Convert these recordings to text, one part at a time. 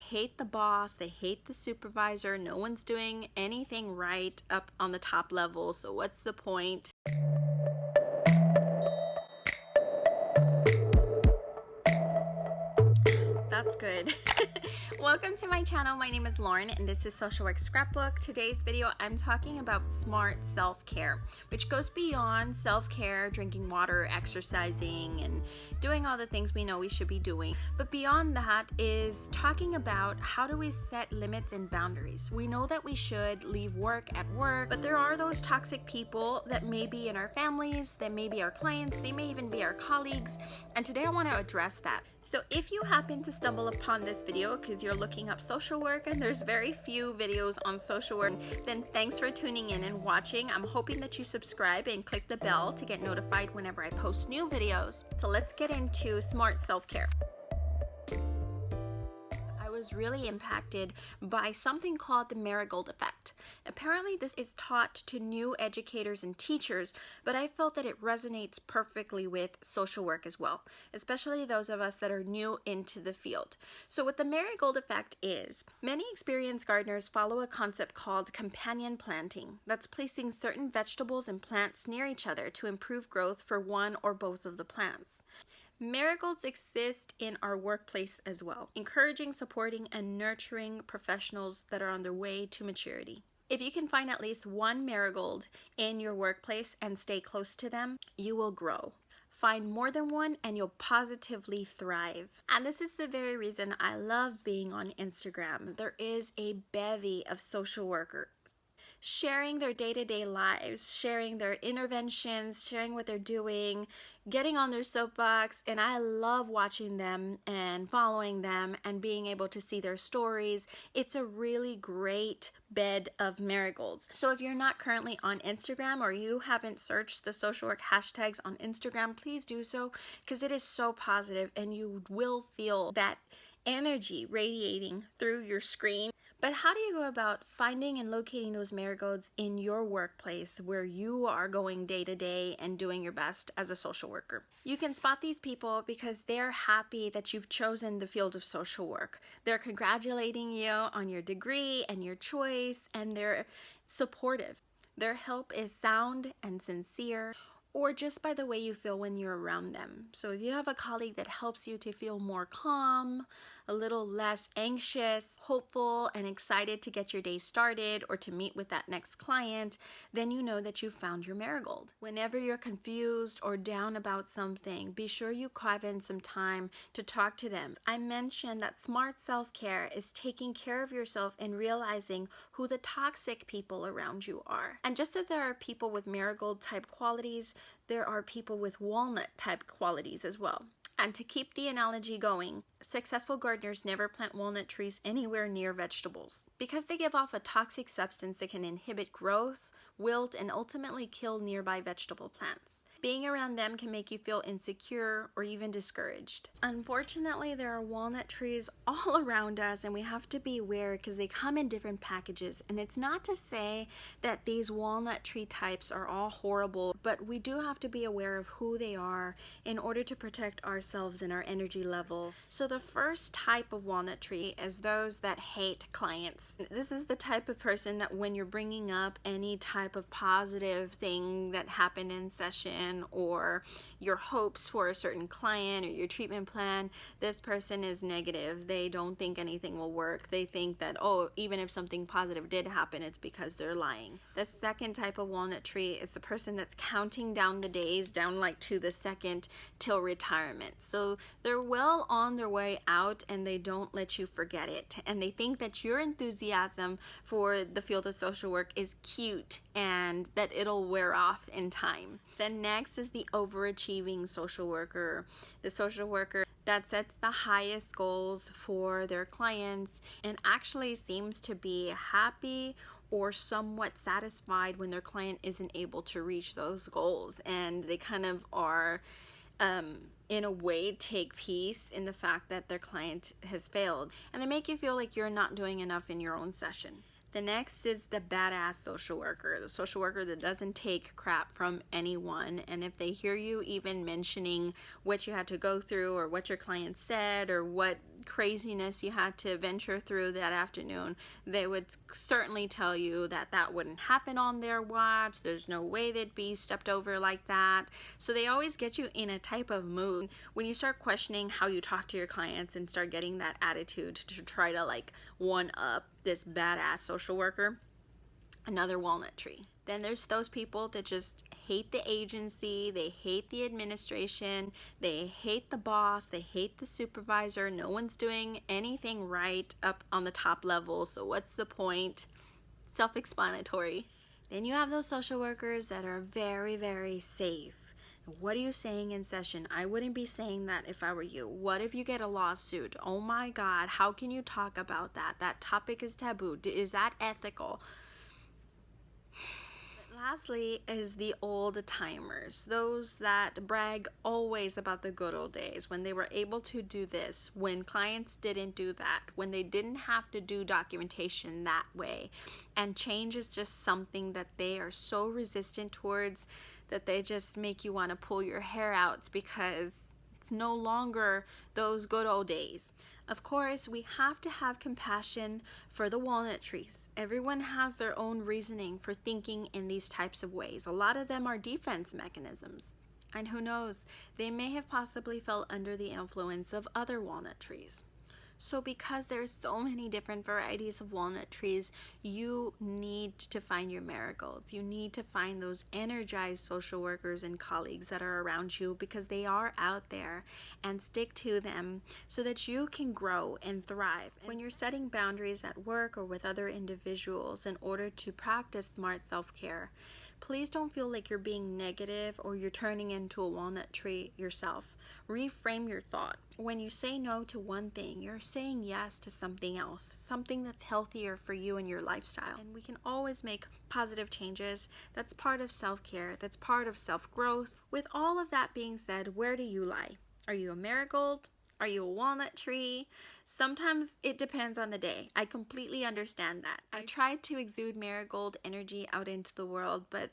hate the boss, they hate the supervisor, no one's doing anything right up on the top level, so what's the point? That's good. Welcome to my channel. My name is Lauren and this is Social Work Scrapbook. Today's video I'm talking about smart self-care, which goes beyond self-care, drinking water, exercising, and doing all the things we know we should be doing. But beyond that is talking about how do we set limits and boundaries. We know that we should leave work at work, but there are those toxic people that may be in our families, that may be our clients, they may even be our colleagues, and today I want to address that. So if you happen to stumble upon this video because you're looking up social work and there's very few videos on social work, then thanks for tuning in and watching. I'm hoping that you subscribe and click the bell to get notified whenever I post new videos. So let's get into smart self-care. I was really impacted by something called the Marigold Effect. Apparently this is taught to new educators and teachers, but I felt that it resonates perfectly with social work as well, especially those of us that are new into the field. So what the Marigold Effect is, many experienced gardeners follow a concept called companion planting. That's placing certain vegetables and plants near each other to improve growth for one or both of the plants. Marigolds exist in our workplace as well, encouraging, supporting, and nurturing professionals that are on their way to maturity. If you can find at least one marigold in your workplace and stay close to them, you will grow. Find more than one and you'll positively thrive. And this is the very reason I love being on Instagram. There is a bevy of social workers sharing their day-to-day lives, sharing their interventions, sharing what they're doing, getting on their soapbox, and I love watching them and following them and being able to see their stories. It's a really great bed of marigolds. So if you're not currently on Instagram or you haven't searched the social work hashtags on Instagram, please do so because it is so positive and you will feel that energy radiating through your screen. But how do you go about finding and locating those marigolds in your workplace where you are going day to day and doing your best as a social worker? You can spot these people because they're happy that you've chosen the field of social work. They're congratulating you on your degree and your choice, and they're supportive. Their help is sound and sincere, or just by the way you feel when you're around them. So if you have a colleague that helps you to feel more calm, a little less anxious, hopeful, and excited to get your day started or to meet with that next client, then you know that you've found your marigold. Whenever you're confused or down about something, be sure you carve in some time to talk to them. I mentioned that smart self-care is taking care of yourself and realizing who the toxic people around you are. And just as there are people with marigold type qualities, there are people with walnut type qualities as well. And to keep the analogy going, successful gardeners never plant walnut trees anywhere near vegetables because they give off a toxic substance that can inhibit growth, wilt, and ultimately kill nearby vegetable plants. Being around them can make you feel insecure or even discouraged. Unfortunately, there are walnut trees all around us and we have to be aware because they come in different packages. And it's not to say that these walnut tree types are all horrible, but we do have to be aware of who they are in order to protect ourselves and our energy level. So the first type of walnut tree is those that hate clients. This is the type of person that when you're bringing up any type of positive thing that happened in session or your hopes for a certain client or your treatment plan, this person is negative. They don't think anything will work. They think that, oh, even if something positive did happen, it's because they're lying. The second type of walnut tree is the person that's counting down the days, down like to the second till retirement. So they're well on their way out and they don't let you forget it. And they think that your enthusiasm for the field of social work is cute and that it'll wear off in time. Then next is the overachieving social worker. The social worker that sets the highest goals for their clients and actually seems to be happy or somewhat satisfied when their client isn't able to reach those goals, and they kind of are in a way take peace in the fact that their client has failed, and they make you feel like you're not doing enough in your own session. The next is the badass social worker, the social worker that doesn't take crap from anyone. And if they hear you even mentioning what you had to go through or what your client said or what craziness you had to venture through that afternoon, they would certainly tell you that that wouldn't happen on their watch. There's no way they'd be stepped over like that. So they always get you in a type of mood when you start questioning how you talk to your clients and start getting that attitude to try to like one up this badass social worker. Another walnut tree. Then there's those people that just hate the agency, they hate the administration, they hate the boss, they hate the supervisor. No one's doing anything right up on the top level, so what's the point? Self-explanatory. Then you have those social workers that are very, very safe. What are you saying in session? I wouldn't be saying that if I were you. What if you get a lawsuit? Oh my God, how can you talk about that? That topic is taboo. Is that ethical? Lastly is the old timers, those that brag always about the good old days when they were able to do this, when clients didn't do that, when they didn't have to do documentation that way. And change is just something that they are so resistant towards that they just make you want to pull your hair out because it's no longer those good old days. Of course, we have to have compassion for the walnut trees. Everyone has their own reasoning for thinking in these types of ways. A lot of them are defense mechanisms. And who knows, they may have possibly fell under the influence of other walnut trees. So because there's so many different varieties of walnut trees, you need to find your marigolds. You need to find those energized social workers and colleagues that are around you because they are out there, and stick to them so that you can grow and thrive. When you're setting boundaries at work or with other individuals in order to practice smart self-care, please don't feel like you're being negative or you're turning into a walnut tree yourself. Reframe your thought. When you say no to one thing, you're saying yes to something else, something that's healthier for you and your lifestyle. And we can always make positive changes. That's part of self-care. That's part of self-growth. With all of that being said, where do you lie? Are you a marigold? Are you a walnut tree? Sometimes it depends on the day. I completely understand that. I try to exude marigold energy out into the world, but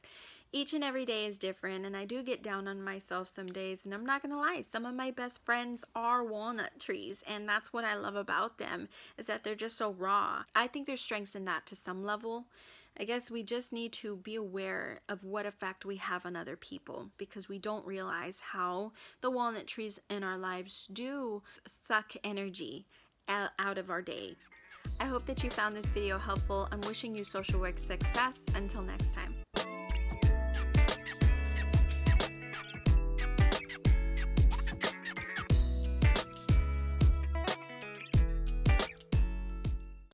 each and every day is different, and I do get down on myself some days, and I'm not gonna lie, some of my best friends are walnut trees, and that's what I love about them, is that they're just so raw. I think there's strengths in that to some level. I guess we just need to be aware of what effect we have on other people, because we don't realize how the walnut trees in our lives do suck energy out of our day. I hope that you found this video helpful. I'm wishing you social work success. Until next time.